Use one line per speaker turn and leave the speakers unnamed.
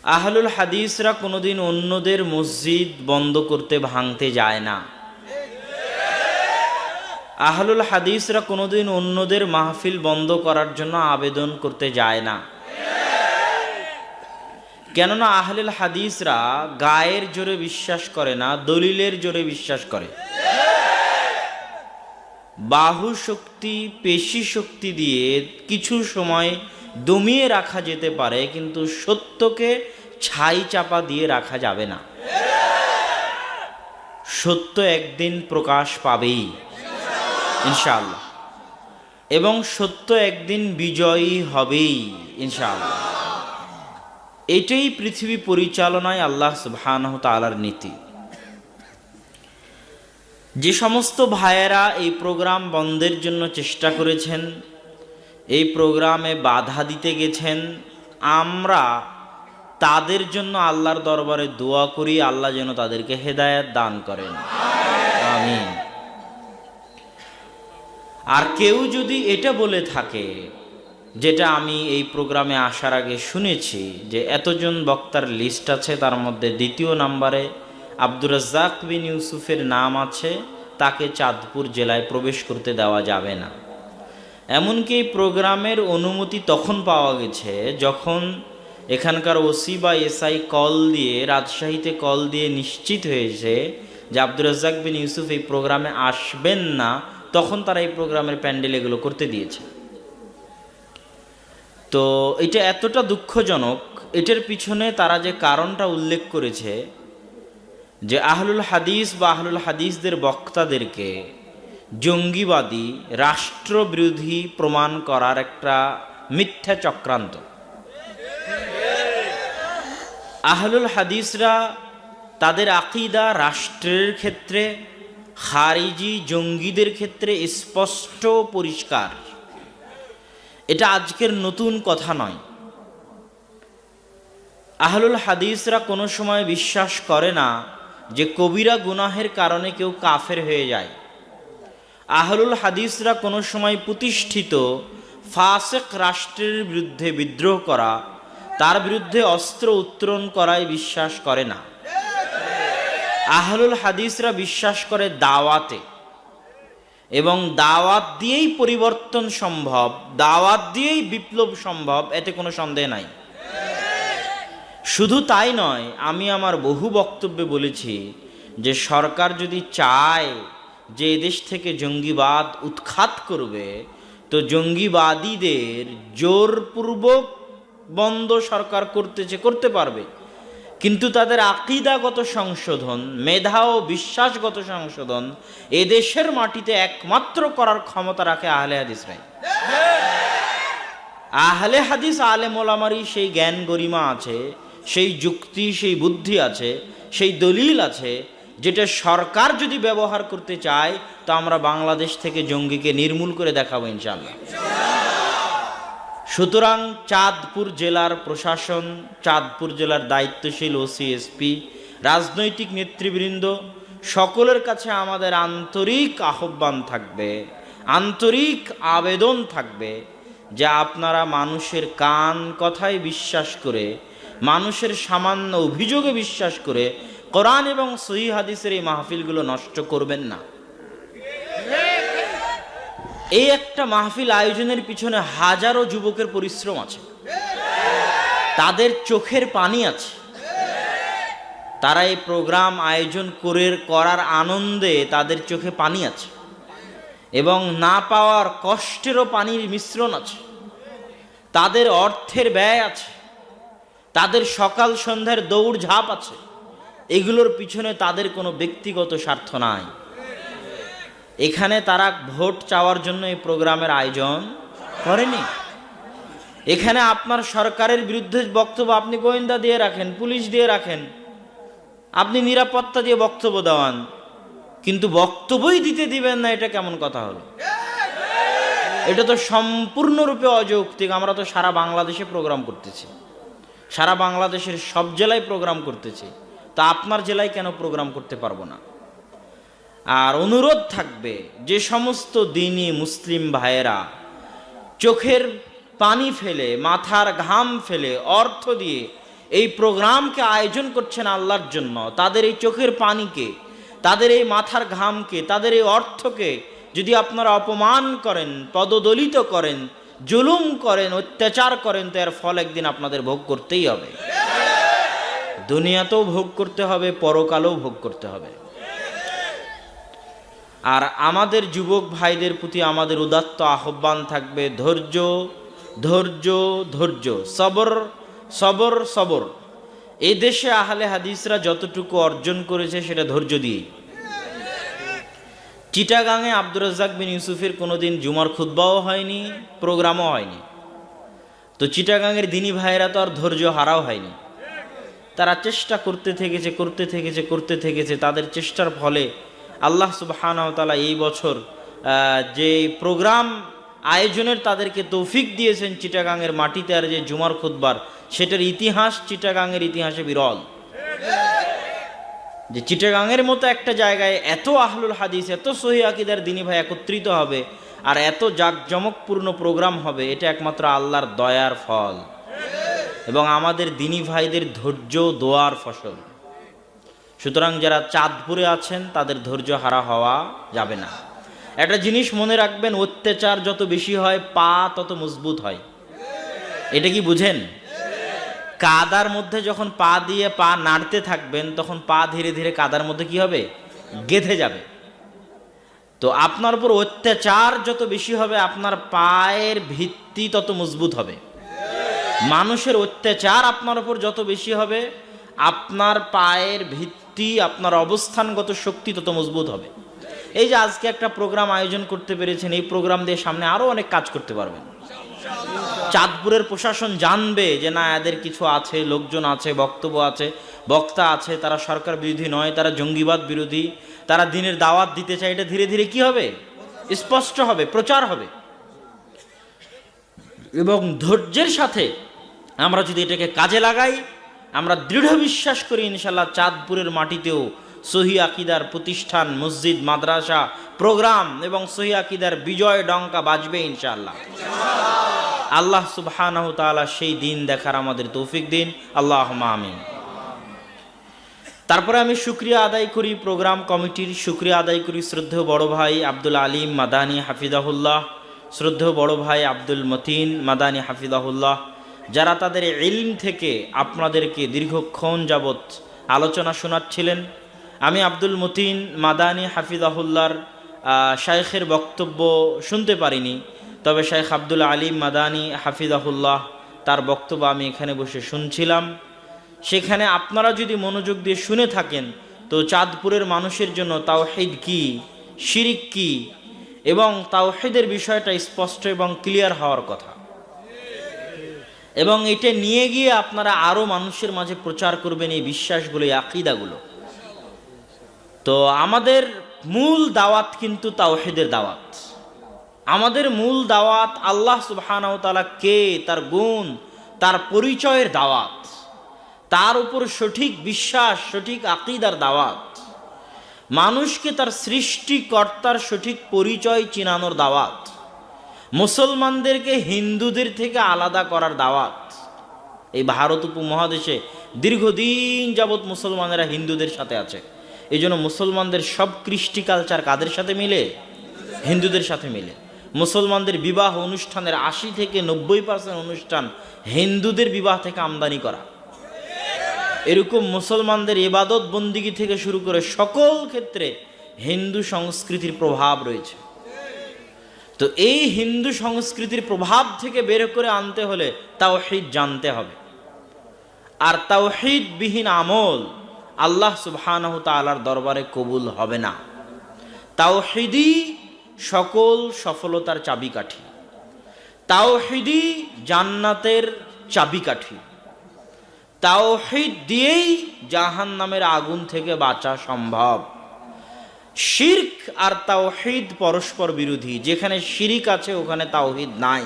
আহলুল হাদিসরা কোনোদিন অন্যদের মসজিদ বন্ধ করতে ভাঙতে যায় না। আহলুল হাদিসরা কোনোদিন অন্যদের মাহফিল বন্ধ করার জন্য আবেদন করতে যায় না। কেননা আহলুল হাদিসরা গায়ের জোরে বিশ্বাস করে না, দলিলের জোরে বিশ্বাস করে। বাহু শক্তি, পেশি শক্তি দিয়ে কিছু সময় দমিয়ে রাখা যেতে পারে, কিন্তু সত্যকে ছাই চাপা দিয়ে রাখা যাবে না। সত্য একদিন প্রকাশ পাবেই ইনশাআল্লাহ, এবং সত্য একদিন বিজয়ী হবেই ইনশাআল্লাহ। এটাই পৃথিবী পরিচালনায় আল্লাহ সুবহানাহু তাআলার নীতি। যে সমস্ত ভাইয়েরা এই প্রোগ্রাম বন্ধের জন্য চেষ্টা করেছেন, এই প্রোগ্রামে বাধা দিতে গেছেন, আমরা তাদের জন্য আল্লাহর দরবারে দোয়া করি, আল্লাহ যেন তাদেরকে হেদায়েত দান করেন, আমিন। আর কেউ যদি এটা বলে থাকে, যেটা আমি এই প্রোগ্রামে আসার আগে শুনেছি, যে এতজন বক্তার লিস্ট আছে, তার মধ্যে দ্বিতীয় নম্বরে আব্দুর রাজ্জাক বিন ইউসুফের নাম আছে, তাকে চাঁদপুর জেলায় প্রবেশ করতে দেওয়া যাবে না। এমনকি এই প্রোগ্রামের অনুমতি তখন পাওয়া গেছে যখন এখানকার ওসি বা এসআই কল দিয়ে, রাজশাহীতে কল দিয়ে নিশ্চিত হয়েছে যে আব্দুর রাজ্জাক বিন ইউসুফ এই প্রোগ্রামে আসবেন না, তখন তারা এই প্রোগ্রামের প্যান্ডেল এগুলো করতে দিয়েছে। তো এটা এতটা দুঃখজনক, এটার পিছনে তারা যে কারণটা উল্লেখ করেছে, যে আহলুল হাদিস বা আহলুল হাদিসদের বক্তাদেরকে জঙ্গিবাদী, রাষ্ট্রবিরোধী প্রমাণ করার একটা মিথ্যা চক্রান্ত। আহলুল হাদিসরা তাদের আকীদা রাষ্ট্রের ক্ষেত্রে, খারিজি জঙ্গিদের ক্ষেত্রে স্পষ্ট পরিষ্কার। এটা আজকের নতুন কথা নয়। আহলুল হাদিসরা কোনো সময় বিশ্বাস করে না যে কবিরা গুনাহের কারণে কেউ কাফের হয়ে যায়। আহলুল হাদিসরা কোনো সময় প্রতিষ্ঠিত ফাসিক রাষ্ট্রের বিরুদ্ধে বিদ্রোহ করা, তার বিরুদ্ধে অস্ত্র উত্তোলন করায় বিশ্বাস করে না। আহলুল হাদিসরা বিশ্বাস করে দাওয়াতে, এবং দাওয়াত দিয়েই পরিবর্তন সম্ভব, দাওয়াত দিয়েই বিপ্লব সম্ভব, এতে কোনো সন্দেহ নাই। শুধু তাই নয়, আমি আমার বহু বক্তব্যে বলেছি যে সরকার যদি চায় যে এদেশ থেকে জঙ্গিবাদ উৎখাত করবে, তো জঙ্গিবাদীদের জোরপূর্বক বন্ধ সরকার করতে পারবে, কিন্তু তাদের আকীদাগত সংশোধন, মেধা ও বিশ্বাসগত সংশোধন এদেশের মাটিতে একমাত্র করার ক্ষমতা রাখে আহলে হাদিসরাই। আহলে হাদিস আলেম ওলামারই সেই জ্ঞান গরিমা আছে, সেই যুক্তি, সেই বুদ্ধি আছে, সেই দলিল আছে, যেটা সরকার যদি ব্যবহার করতে চায় তো আমরা বাংলাদেশ থেকে জঙ্গিকে নির্মূল করে দেখাবো ইনশাআল্লাহ। সুতরাং চাঁদপুর জেলার প্রশাসন, চাঁদপুর জেলার দায়িত্বশীল ওসি, এসপি, রাজনৈতিক নেতৃবৃন্দ, সকলের কাছে আমাদের আন্তরিক আহ্বান থাকবে, আন্তরিক আবেদন থাকবে যে আপনারা মানুষের কান কথায় বিশ্বাস করে, মানুষের সামান্য অভিযোগে বিশ্বাস করে কোরআন এবং সহিহ হাদিসের এই মাহফিলগুলো নষ্ট করবেন না। এই একটা মাহফিল আয়োজনের পিছনে হাজারো যুবকের পরিশ্রম আছে, তাদের চোখের পানি আছে, তারা এই প্রোগ্রাম আয়োজন করার আনন্দে তাদের চোখে পানি আছে, এবং না পাওয়ার কষ্টেরও পানির মিশ্রণ আছে, তাদের অর্থের ব্যয় আছে, তাদের সকাল সন্ধ্যার দৌড় ঝাঁপ আছে। এগুলোর পিছনে তাদের কোনো ব্যক্তিগত স্বার্থ নাই। এখানে তারা ভোট চাওয়ার জন্য এই প্রোগ্রামের আয়োজন করেনি। এখানে আপনার সরকারের বিরুদ্ধে বক্তব্য আপনি গোয়েন্দা দিয়ে রাখেন, পুলিশ দিয়ে রাখেন, আপনি নিরাপত্তা দিয়ে বক্তব্য দেওয়ান, কিন্তু বক্তব্যই দিতে দিবেন না, এটা কেমন কথা হলো? এটা তো সম্পূর্ণরূপে অযৌক্তিক। আমরা তো সারা বাংলাদেশে প্রোগ্রাম করতেছি, সারা বাংলাদেশের সব জেলায় প্রোগ্রাম করতেছি, তা আপনার জেলায় কেন প্রোগ্রাম করতে পারবো না? আর অনুরোধ থাকবে, যে সমস্ত দ্বীনি মুসলিম ভাইয়েরা চোখের পানি ফেলে, মাথার ঘাম ফেলে, অর্থ দিয়ে এই প্রোগ্রামকে আয়োজন করছেন আল্লাহর জন্য, তাদের এই চোখের পানিকে, তাদের এই মাথার ঘামকে, তাদের এই অর্থকে যদি আপনারা অপমান করেন, পদদলিত করেন, জুলুম করেন, অত্যাচার করেন, তো এর ফল একদিন আপনাদের ভোগ করতেই হবে। দুনিয়াতেও ভোগ করতে হবে, পরকালেও ভোগ করতে হবে। আর আমাদের যুবক ভাইদের প্রতি আমাদের উদাত্ত আহ্বান থাকবে, ধৈর্য ধৈর্য ধৈর্য, সবর সবর সবর। এই দেশে আহলে হাদিসরা যতটুকু অর্জন করেছে সেটা ধৈর্য দিয়ে। চিটাগাংয়ে আব্দুর রাজ্জাক বিন ইউসুফের কোনোদিন জুমার খুতবাও হয়নি, প্রোগ্রামও হয়নি। তো চিটাগাংয়ের দিনী ভাইয়েরা তো আর ধৈর্য হারাও হয়নি, তারা চেষ্টা করতে থেকেছে। তাদের চেষ্টার ফলে আল্লাহ সুবহানাহু ওয়া তাআলা এই বছর যে প্রোগ্রাম আয়োজনের তাদেরকে তৌফিক দিয়েছেন চিটাগাংয়ের মাটিতে, আর যে জুমার খুতবার, সেটার ইতিহাস চিটাগাংয়ের ইতিহাসে বিরল। যে চিটাগাংয়ের মতো একটা জায়গায় এত আহলুল হাদিস, এত সহিহ আকীদার দিনী ভাই একত্রিত হবে আর এত জাঁকজমকপূর্ণ প্রোগ্রাম হবে, এটা একমাত্র আল্লাহর দয়ার ফল এবং আমাদের দিনী ভাইদের ধৈর্য দোয়ার ফসল। সুতরাং যারা চাঁদপুরে আছেন তাদের ধৈর্য হারা হওয়া যাবে না। একটা জিনিস মনে রাখবেন, অত্যাচার যত বেশি হয় পা তত মজবুত হয়। এটা কি বুঝেন? কাদার মধ্যে যখন পা দিয়ে পা নাড়তে থাকবেন তখন পা ধীরে ধীরে কাদার মধ্যে কি হবে? গেঁথে যাবে। তো আপনার উপর অত্যাচার যত বেশি হবে আপনার পায়ের ভিত্তি তত মজবুত হবে। মানুষের অত্যাচার আপনার উপর যত বেশি হবে আপনার পায়ের ভিত্তি, আপনার অবস্থানগত শক্তি তত মজবুত হবে। এই যে আজকে একটা প্রোগ্রাম আয়োজন করতে পেরেছেন, এই প্রোগ্রাম দিয়ে সামনে আরো অনেক কাজ করতে পারবেন। চাঁদপুরের প্রশাসন জানবে যে না, এদের কিছু আছে, লোকজন আছে, বক্তব্য আছে, বক্তা আছে, তারা সরকার বিরোধী নয়, তারা জঙ্গিবাদ বিরোধী, তারা দিনের দাওয়াত দিতে চায়। এটা ধীরে ধীরে কি হবে? স্পষ্ট হবে, প্রচার হবে। এবং ধৈর্যের সাথে আমরা যদি এটাকে কাজে লাগাই, আমরা দৃঢ় বিশ্বাস করি ইনশাআল্লাহ চাঁদপুরের মাটিতেও সহিহ আকীদার প্রতিষ্ঠান, মসজিদ, মাদ্রাসা, প্রোগ্রাম এবং সহিহ আকীদার বিজয় ডঙ্কা বাজবে ইনশাআল্লাহ। আল্লাহ সুবহানাহু ওয়া তাআলা সেই দিন দেখার আমাদের তৌফিক দিন, আল্লাহুম্মা আমিন। তারপরে আমি শুকরিয়া আদায় করি প্রোগ্রাম কমিটির, শুকরিয়া আদায় করি শ্রদ্ধেয় বড় ভাই আব্দুল আলিম মাদানী হাফিজাহুল্লাহ, শ্রদ্ধেয় বড় ভাই আব্দুল মতিন মাদানী হাফিজাহুল্লাহ, যারা তাদের ইলম থেকে আপনাদেরকে দীর্ঘক্ষণ যাবৎ আলোচনা শোনাচ্ছিলেন। আমি আব্দুল মতিন মাদানী হাফিজাহুল্লাহর শাইখের বক্তব্য শুনতে পারিনি, তবে শাইখ আব্দুল আলিম মাদানী হাফিজাহুল্লাহ তার বক্তব্য আমি এখানে বসে শুনছিলাম। সেখানে আপনারা যদি মনোযোগ দিয়ে শুনে থাকেন তো চাঁদপুরের মানুষের জন্য তাওহীদ কি, শিরিক কি এবং তাওহীদের বিষয়টা স্পষ্ট এবং ক্লিয়ার হওয়ার কথা, এবং এটা নিয়ে গিয়ে আপনারা আরো মানুষের মাঝে প্রচার করবেন এই বিশ্বাসগুলো, এই আকীদাগুলো। তো আমাদের মূল দাওয়াত কিন্তু তাওহীদের দাওয়াত। আমাদের মূল দাওয়াত আল্লাহ সুবহানাহু ওয়া তাআলা কে, তার গুণ, তার পরিচয়ের দাওয়াত, তার উপর সঠিক বিশ্বাস, সঠিক আকীদার দাওয়াত, মানুষকে তার সৃষ্টিকর্তার সঠিক পরিচয় চিনানোর দাওয়াত, মুসলমানদেরকে হিন্দুদের থেকে আলাদা করার দাওয়াত। এই ভারত উপমহাদেশে দীর্ঘদিন যাবৎ মুসলমানেরা হিন্দুদের সাথে আছে, এই জন্য মুসলমানদের সব কৃষ্টি কালচার কাদের সাথে মিলে? হিন্দুদের সাথে মিলে। মুসলমানদের বিবাহ অনুষ্ঠানের 80 থেকে 90% অনুষ্ঠান হিন্দুদের বিবাহ থেকে আমদানি করা। এরকম মুসলমানদের ইবাদত বন্দিগি থেকে শুরু করে সকল ক্ষেত্রে হিন্দু সংস্কৃতির প্রভাব রয়েছে। তো এই হিন্দু সংস্কৃতির প্রভাব থেকে বের করে আনতে হলে তাওহীদ জানতে হবে। আর তাওহীদ বিহীন আমল আল্লাহ সুবহানাহু তাআলার দরবারে কবুল হবে না। তাওহীদই সকল সফলতার চাবিকাঠি, তাওহীদই জান্নাতের চাবিকাঠি, তাওহীদ দিয়েই জাহান্নামের আগুন থেকে বাঁচা সম্ভব। শিরক আর তাওহীদ পরস্পর বিরোধী, যেখানে শিরিক আছে ওখানে তাওহীদ নাই।